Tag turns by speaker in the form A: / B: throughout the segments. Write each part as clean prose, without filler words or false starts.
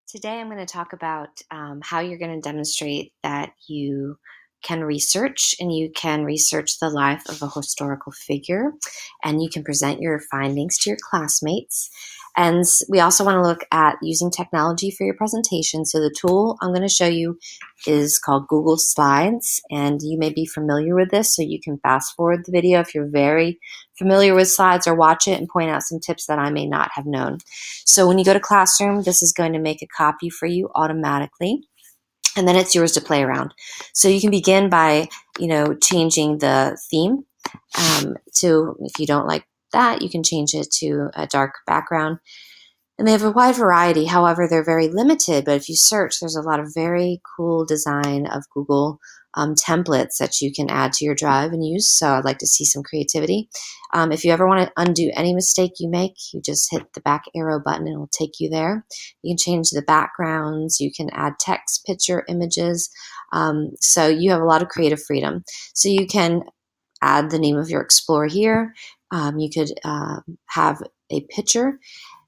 A: Today, I'm going to talk about how you're going to demonstrate that you can research and you can research the life of a historical figure and you can present your findings to your classmates. And we also want to look at using technology for your presentation. So the tool I'm going to show you is called Google Slides, and you may be familiar with this, so you can fast forward the video if you're very familiar with slides, or watch it and point out some tips that I may not have known. So when you go to Classroom, this is going to make a copy for you automatically, and then it's yours to play around. So you can begin by, changing the theme to, if you don't like that, you can change it to a dark background. And they have a wide variety. However, they're very limited. But if you search, there's a lot of very cool design of Google templates that you can add to your drive and use. So I'd like to see some creativity. If you ever want to undo any mistake you make, you just hit the back arrow button and it will take you there. You can change the backgrounds. You can add text, picture, images. So you have a lot of creative freedom. So you can add the name of your explorer here. You could have a picture.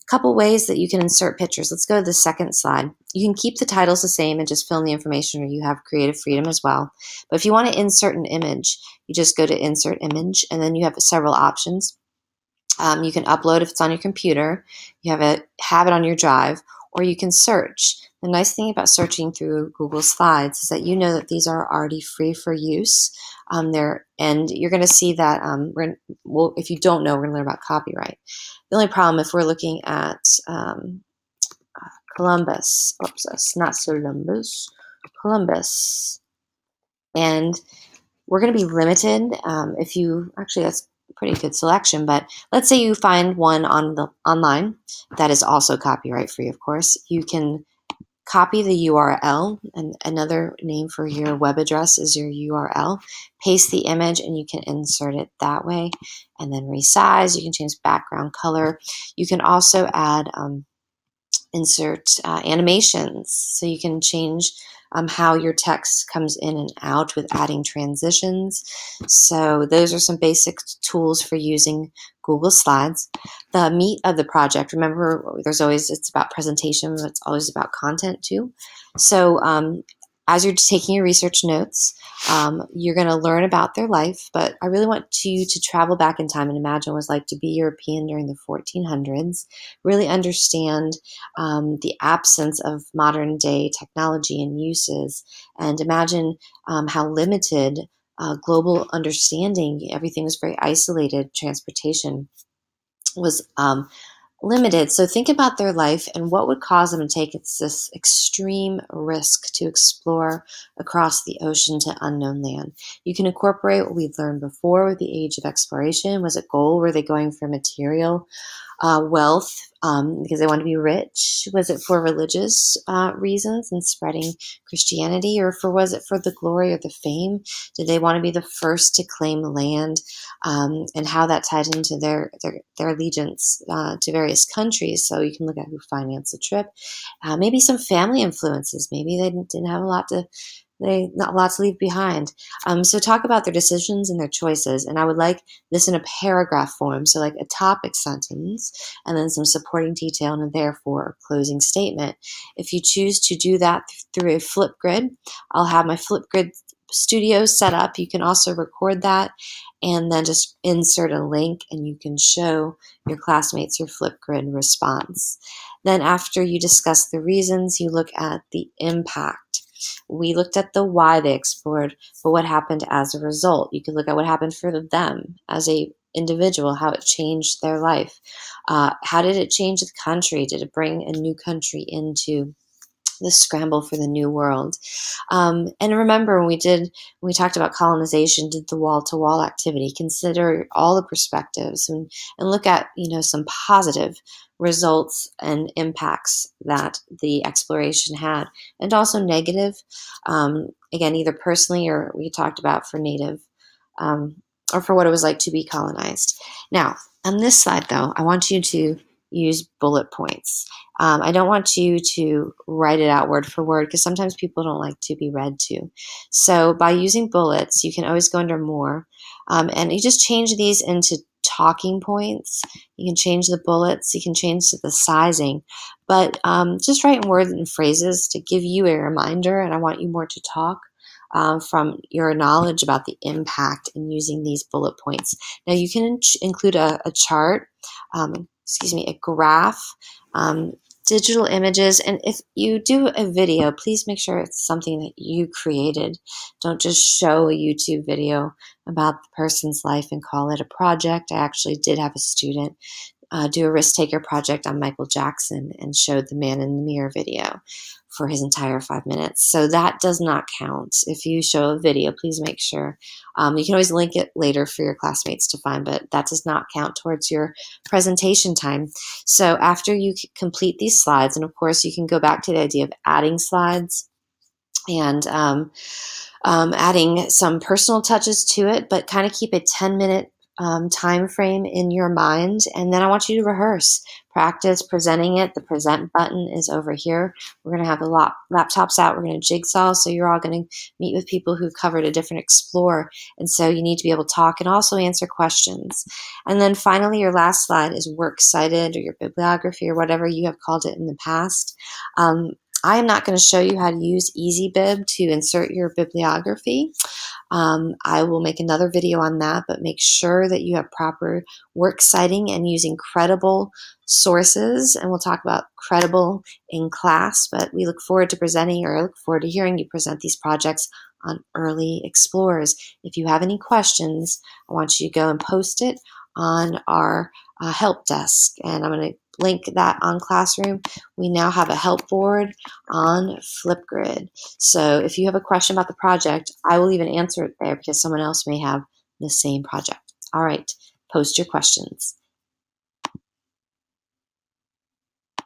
A: Couple ways that you can insert pictures. Let's go to the second slide. You can keep the titles the same and just fill in the information, or you have creative freedom as well. But if you want to insert an image, you just go to Insert Image, and then you have several options. You can upload if it's on your computer, you have it on your drive, or you can search. The nice thing about searching through Google Slides is that you know that these are already free for use. And you're going to see that, if you don't know, we're going to learn about copyright. The only problem, if we're looking at Columbus, not Columbus, Columbus, and we're going to be limited. That's a pretty good selection, but let's say you find one online that is also copyright free, of course. You can copy the URL, and another name for your web address is your URL. Paste the image and you can insert it that way, and then resize. You can change background color. You can also add insert animations, so you can change how your text comes in and out with adding transitions. So those are some basic tools for using Google Slides. The meat of the project, remember, it's about presentation, but it's always about content too. So as you're taking your research notes, you're going to learn about their life, but I really want you to travel back in time and imagine what it was like to be European during the 1400s, really understand the absence of modern day technology and uses, and imagine how limited global understanding, everything was very isolated, transportation was limited. So think about their life and what would cause them to take this extreme risk to explore across the ocean to unknown land. You can incorporate what we've learned before with the age of exploration. Was it gold? Were they going for material wealth because they wanted to be rich? Was it for religious reasons and spreading Christianity, or was it for the glory or the fame? Did they want to be the first to claim land, and how that tied into their allegiance to various countries? So you can look at who financed the trip. Maybe some family influences. Maybe they didn't have not a lot to leave behind. So talk about their decisions and their choices. And I would like this in a paragraph form. So like a topic sentence and then some supporting detail and a therefore or closing statement. If you choose to do that through a Flipgrid, I'll have my Flipgrid studio set up. You can also record that and then just insert a link and you can show your classmates your Flipgrid response. Then after you discuss the reasons, you look at the impact. We looked at the why they explored, but what happened as a result. You could look at what happened for them as a individual, how it changed their life. How did it change the country? Did it bring a new country into the scramble for the new world? And remember, when we talked about colonization, did the wall-to-wall activity, consider all the perspectives and look at some positive results and impacts that the exploration had, and also negative, again, either personally or we talked about for native, or for what it was like to be colonized. Now, on this slide, though, I want you to use bullet points. I don't want you to write it out word for word because sometimes people don't like to be read to. So by using bullets, you can always go under more, and you just change these into talking points. You can change the bullets. You can change the sizing. But just write in words and phrases to give you a reminder, and I want you more to talk from your knowledge about the impact in using these bullet points. Now you can include a chart, a graph, digital images, and if you do a video, please make sure it's something that you created. Don't just show a YouTube video about the person's life and call it a project. I actually did have a student do a risk taker project on Michael Jackson and showed the man in the mirror video for his entire 5 minutes. So that does not count. If you show a video, please make sure. You can always link it later for your classmates to find, but that does not count towards your presentation time. So after you complete these slides, and of course you can go back to the idea of adding slides and adding some personal touches to it, but kind of keep a 10-minute time frame in your mind, and then I want you to rehearse, practice presenting it. The present button is over here. We're going to have the laptops out. We're going to jigsaw, so you're all going to meet with people who've covered a different Explore, and so you need to be able to talk and also answer questions. And then finally, your last slide is works cited or your bibliography or whatever you have called it in the past. I am not going to show you how to use EasyBib to insert your bibliography. I will make another video on that, but make sure that you have proper works citing and using credible sources, and we'll talk about credible in class, but we look forward to presenting, or I look forward to hearing you present these projects on Early Explorers. If you have any questions, I want you to go and post it on our help desk, and I'm going to link that on Classroom. We now have a help board on Flipgrid. So if you have a question about the project, I will even answer it there because someone else may have the same project. All right, post your questions.